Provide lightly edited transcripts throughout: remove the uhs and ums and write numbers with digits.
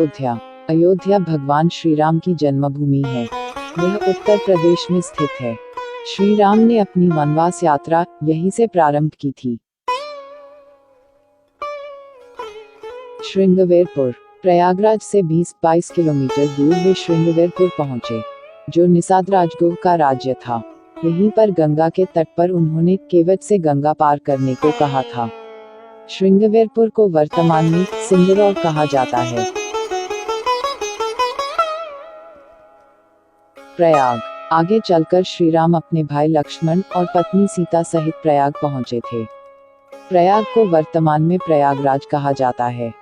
अयोध्या। अयोध्या भगवान श्री राम की जन्मभूमि है। यह उत्तर प्रदेश में स्थित है। श्री राम ने अपनी वनवास यात्रा यहीं से प्रारंभ की थी। श्रृंगवेरपुर। प्रयागराज से 20-22 किलोमीटर दूर वे श्रृंगवेरपुर पहुंचे, जो निषाद राजगोह का राज्य था। यहीं पर गंगा के तट पर उन्होंने केवट से गंगा पार करने को कहा था। श्रृंगवेरपुर को वर्तमान में सिंगरौर कहा जाता है। प्रयाग। आगे चलकर श्री राम अपने भाई लक्ष्मण और पत्नी सीता सहित प्रयाग पहुंचे थे। प्रयाग को वर्तमान में प्रयागराज कहा जाता है।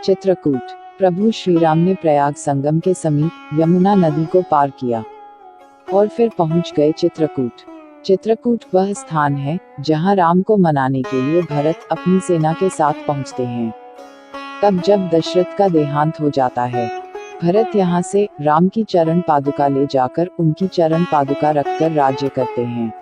चित्रकूट। प्रभु श्री राम ने प्रयाग संगम के समीप यमुना नदी को पार किया और फिर पहुंच गए चित्रकूट। चित्रकूट वह स्थान है जहां राम को मनाने के लिए भरत अपनी सेना के साथ पहुंचते हैं। तब जब दशरथ का देहांत हो जाता है, भरत यहां से राम की चरण पादुका ले जाकर उनकी चरण पादुका रखकर राज्य करते हैं।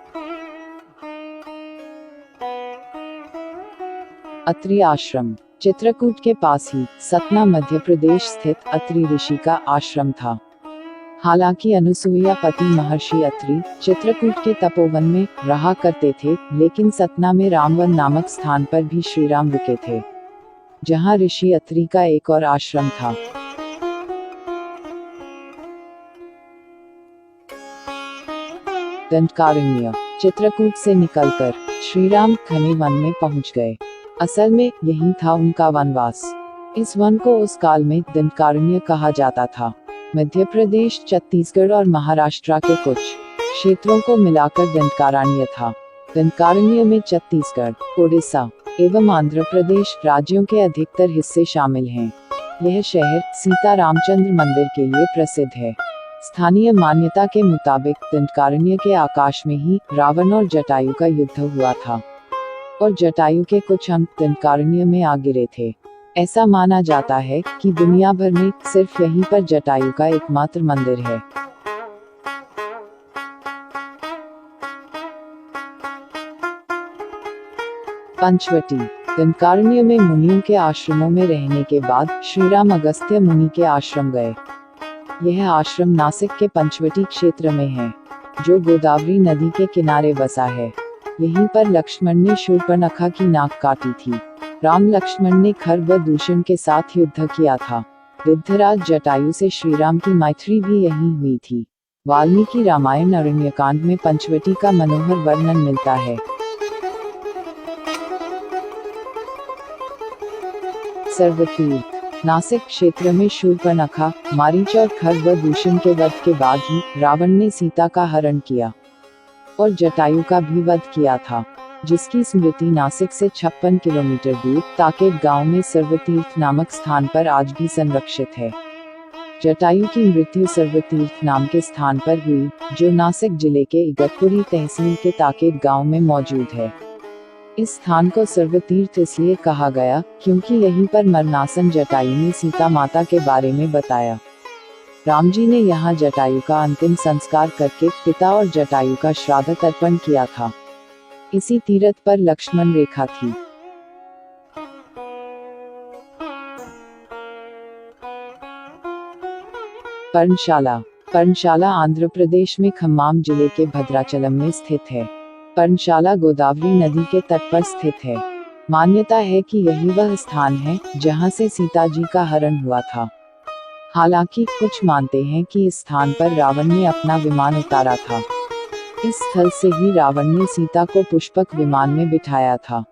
अत्रि आश्रम। चित्रकूट के पास ही सतना मध्य प्रदेश स्थित अत्रि ऋषि का आश्रम था। हालांकि अनुसुईया पति महर्षि अत्रि चित्रकूट के तपोवन में रहा करते थे, लेकिन सतना में रामवन नामक स्थान पर भी श्री राम रुके थे, जहां ऋषि अत्रि का एक और आश्रम था। दंडकारण्य। चित्रकूट से निकलकर श्री राम घने वन में पहुंच गए। असल में यही था उनका वनवास। इस वन को उस काल में दंडकारण्य कहा जाता था। मध्य प्रदेश, छत्तीसगढ़ और महाराष्ट्र के कुछ क्षेत्रों को मिलाकर दंडकारण्य था। दंडकारण्य में छत्तीसगढ़, ओडिशा एवं आंध्र प्रदेश राज्यों के अधिकतर हिस्से शामिल हैं। यह शहर सीता रामचंद्र मंदिर के लिए प्रसिद्ध है। स्थानीय मान्यता के मुताबिक दंडकारण्य के आकाश में ही रावण और जटायु का युद्ध हुआ था और जटायु के कुछ अंग दंडकारण्य में आ गिरे थे। ऐसा माना जाता है कि दुनिया भर में सिर्फ यहीं पर जटायु का एकमात्र मंदिर है। पंचवटी। दंडकारण्य में मुनियों के आश्रमों में रहने के बाद श्री राम अगस्त्य मुनि के आश्रम गए। यह आश्रम नासिक के पंचवटी क्षेत्र में है, जो गोदावरी नदी के किनारे बसा है। यहीं पर लक्ष्मण ने शूर्पणखा की नाक काटी थी। राम लक्ष्मण ने खर व दूषण के साथ युद्ध किया था। गिद्धराज जटायु से श्री राम की मैत्री भी यहीं हुई थी। वाल्मीकि रामायण अरण्यकांड में पंचवटी का मनोहर वर्णन मिलता है। सर्वतीर्थ। नासिक क्षेत्र में शूर्पणखा, मारीच और खर व दूषण के वध के बाद ही रावण ने सीता का हरण किया और जटायु का भी वध किया था, जिसकी स्मृति नासिक से 56 किलोमीटर दूर ताकेत गांव में सर्वतीर्थ नामक स्थान पर आज भी संरक्षित है। जटायु की मृत्यु सर्वतीर्थ नाम के स्थान पर हुई, जो नासिक जिले के इगतपुरी तहसील के ताकेत गांव में मौजूद है। इस स्थान को सर्वतीर्थ इसलिए कहा गया क्योंकि यहीं पर मरणासन जटायु ने सीता माता के बारे में बताया। राम जी ने यहाँ जटायु का अंतिम संस्कार करके पिता और जटायु का श्राद्ध तर्पण किया था। इसी तीर्थ पर लक्ष्मण रेखा थी। पर्णशाला। पर्णशाला आंध्र प्रदेश में खम्माम जिले के भद्राचलम में स्थित है। पर्णशाला गोदावरी नदी के तट पर स्थित है। मान्यता है कि यही वह स्थान है जहां से सीता जी का हरण हुआ था। हालांकि कुछ मानते हैं कि इस स्थान पर रावण ने अपना विमान उतारा था। इस स्थल से ही रावण ने सीता को पुष्पक विमान में बिठाया था,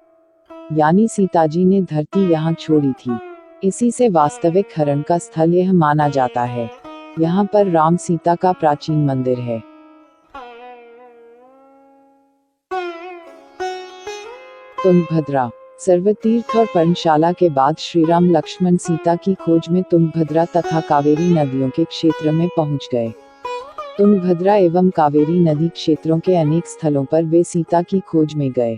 यानी सीता जी ने धरती यहाँ छोड़ी थी। इसी से वास्तविक हरण का स्थल यह माना जाता है। यहाँ पर राम सीता का प्राचीन मंदिर है। तुंगभद्रा। सर्वतीर्थ और पर्णशाला के बाद श्री राम लक्ष्मण सीता की खोज में तुंगभद्रा तथा कावेरी नदियों के क्षेत्र में पहुंच गए। तुंगभद्रा एवं कावेरी नदी क्षेत्रों के अनेक स्थलों पर वे सीता की खोज में गए।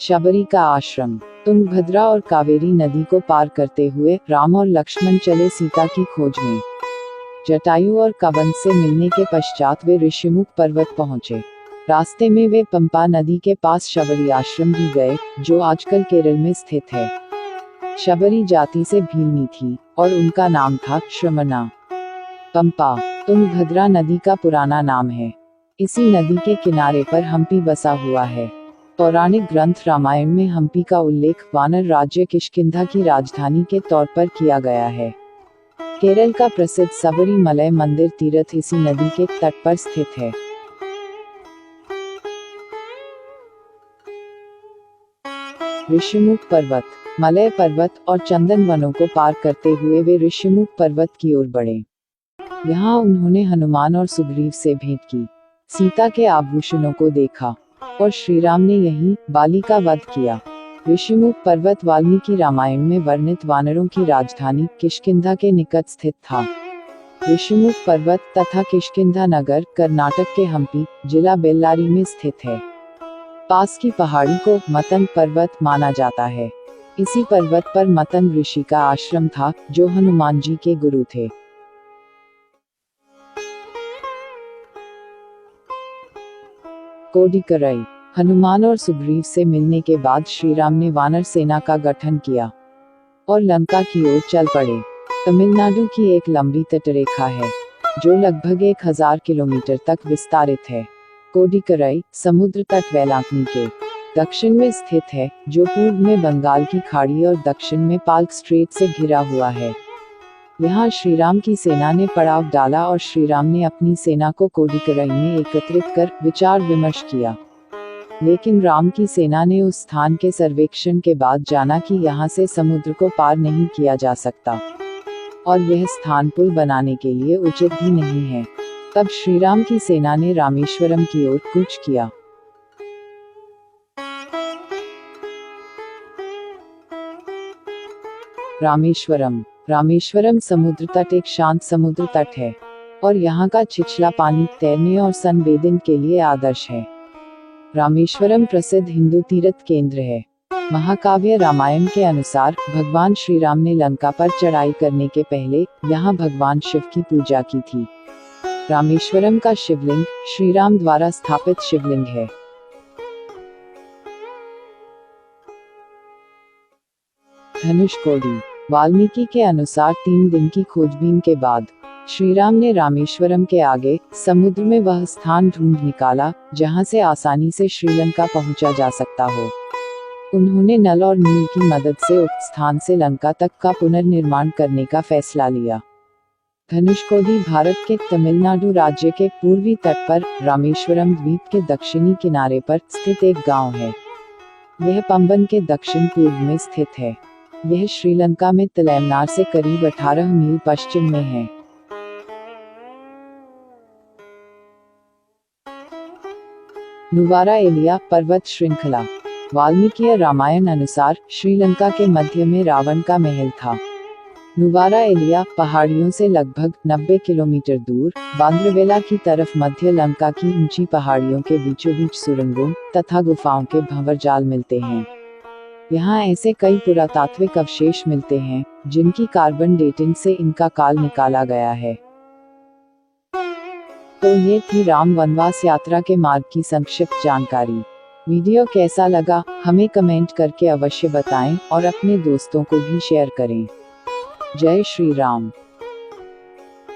शबरी का आश्रम। तुंगभद्रा और कावेरी नदी को पार करते हुए राम और लक्ष्मण चले सीता की खोज में। जटायु और कबंध से मिलने के पश्चात वे ऋषिमुख पर्वत पहुंचे। रास्ते में वे पंपा नदी के पास शबरी आश्रम भी गए, जो आजकल केरल में स्थित है। शबरी जाति से भीलनी थी और उनका नाम था श्रमणा। पंपा तुंगभद्रा नदी का पुराना नाम है। इसी नदी के किनारे पर हम्पी बसा हुआ है। पौराणिक ग्रंथ रामायण में हम्पी का उल्लेख वानर राज्य किष्किंधा की राजधानी के तौर पर किया गया है। केरल का प्रसिद्ध सबरीमलय मंदिर तीर्थ इसी नदी के तट पर स्थित है। ऋषिमुख पर्वत। मलय पर्वत और चंदन वनों को पार करते हुए वे ऋषिमुख पर्वत की ओर बढ़े। यहाँ उन्होंने हनुमान और सुग्रीव से भेंट की, सीता के आभूषणों को देखा और श्रीराम ने यहीं बाली का वध किया। ऋषिमुख पर्वत वाल्मीकि रामायण में वर्णित वानरों की राजधानी किष्किंधा के निकट स्थित था। ऋषिमुख पर्वत तथा किष्किंधा नगर कर्नाटक के हम्पी जिला बेल्लारी में स्थित है। पास की पहाड़ी को मतंग पर्वत माना जाता है। इसी पर्वत पर मतंग ऋषि का आश्रम था, जो हनुमान जी के गुरु थे। कोडिकराई। हनुमान और सुग्रीव से मिलने के बाद श्रीराम ने वानर सेना का गठन किया और लंका की ओर चल पड़े। तमिलनाडु की एक लंबी तटरेखा है, जो लगभग 1000 किलोमीटर तक विस्तारित है। कोडिकराई समुद्र तट वेलांकनी के दक्षिण में स्थित है, जो पूर्व में बंगाल की खाड़ी और दक्षिण में पाल्क स्ट्रेट से घिरा हुआ है। यहाँ श्रीराम की सेना ने पड़ाव डाला और श्रीराम ने अपनी सेना को कोडिकराई में एकत्रित कर विचार विमर्श किया। लेकिन राम की सेना ने उस स्थान के सर्वेक्षण के बाद जाना कि यहाँ से समुद्र को पार नहीं किया जा सकता और यह स्थान पुल बनाने के लिए उचित भी नहीं है। तब श्रीराम की सेना ने रामेश्वरम की ओर कूच किया। रामेश्वरम समुद्र तट एक शांत समुद्र तट है और यहाँ का छिछला पानी तैरने और सनबेदिंग के लिए आदर्श है। रामेश्वरम प्रसिद्ध हिंदू तीर्थ केंद्र है। महाकाव्य रामायण के अनुसार भगवान श्रीराम ने लंका पर चढ़ाई करने के पहले यहाँ भगवान शिव की पूजा की थी। रामेश्वरम का शिवलिंग श्रीराम द्वारा स्थापित शिवलिंग है। धनुषकोडी। वाल्मीकि के अनुसार 3 दिन की खोजबीन के बाद श्रीराम ने रामेश्वरम के आगे समुद्र में वह स्थान ढूंढ निकाला जहां से आसानी से श्रीलंका पहुंचा जा सकता हो। उन्होंने नल और नील की मदद से उक्त स्थान से लंका तक का पुनर्निर्माण करने का फैसला लिया। धनुषकोडी भारत के तमिलनाडु राज्य के पूर्वी तट पर रामेश्वरम द्वीप के दक्षिणी किनारे पर स्थित एक गांव है। यह पंबन के दक्षिण पूर्व में स्थित है। यह श्रीलंका में तलैमनार से करीब 18 मील पश्चिम में है। नुवारा एलिया पर्वत श्रृंखला। वाल्मीकि रामायण अनुसार श्रीलंका के मध्य में रावण का महल था। नुवारा एलिया पहाड़ियों से लगभग 90 किलोमीटर दूर बांद्रवेला की तरफ मध्य लंका की ऊंची पहाड़ियों के बीचों बीच सुरंगों तथा गुफाओं के भंवरजाल मिलते हैं। यहाँ ऐसे कई पुरातात्विक अवशेष मिलते हैं जिनकी कार्बन डेटिंग से इनका काल निकाला गया है। तो ये थी राम वनवास यात्रा के मार्ग की संक्षिप्त जानकारी। वीडियो कैसा लगा हमें कमेंट करके अवश्य बताएं और अपने दोस्तों को भी शेयर करें। जय श्री राम।